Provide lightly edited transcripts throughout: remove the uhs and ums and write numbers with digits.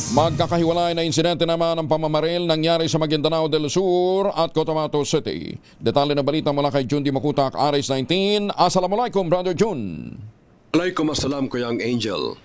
Magkakahiwalay na insidente naman ng pamamaril nangyari sa Maguindanao del Sur at Cotabato City. Detalye na balita mula kay Jun Di Makutak, RS19. Assalamualaikum, Brother Jun. Waalaikumsalam, Kuyang Angel.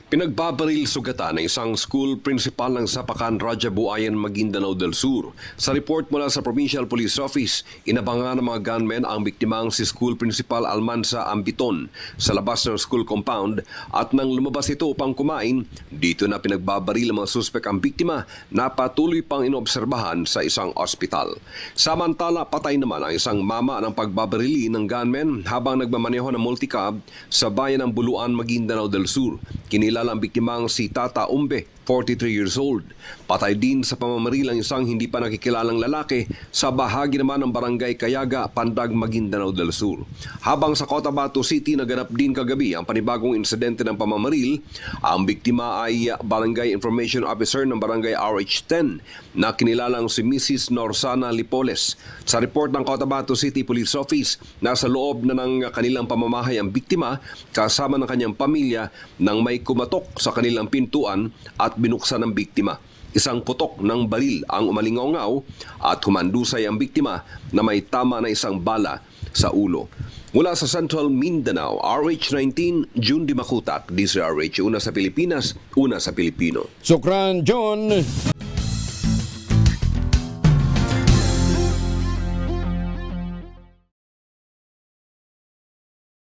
Pinagbabaril sugatan ng isang school principal ng Sapakan, Raja Buayan, Maguindanao del Sur. Sa report mula sa Provincial Police Office, inabangan ng mga gunmen ang biktimang si School Principal Almanza Ambiton sa labas ng school compound at nang lumabas ito upang kumain, dito na pinagbabaril ng mga suspek ang biktima na patuloy pang inobserbahan sa isang ospital. Samantala, patay naman ang isang mama ng pagbabarili ng gunmen habang nagmamaneho ng multicab sa bayan ng Buluan, Maguindanao del Sur. Kinilala ang biktimang si Tata Umbe, 43 years old. Patay din sa pamamaril ang isang hindi pa nakikilalang lalaki sa bahagi naman ng Barangay Kayaga, Pandag, Maguindanao del Sur. Habang sa Cotabato City, naganap din kagabi ang panibagong insidente ng pamamaril. Ang biktima ay Barangay Information Officer ng Barangay RH10 na kinilalang si Mrs. Norsana Lipoles. Sa report ng Cotabato City Police Office, nasa loob na ng kanilang pamamahay ang biktima kasama ng kanyang pamilya nang may kumatok sa kanilang pintuan at binuksan ng biktima. Isang putok ng baril ang umalingaw at humandusay ang biktima na may tama na isang bala sa ulo. Mula sa Central Mindanao, RH19, Jun Di Makutak, DZRH, una sa Pilipinas, una sa Pilipino. Sukran, John.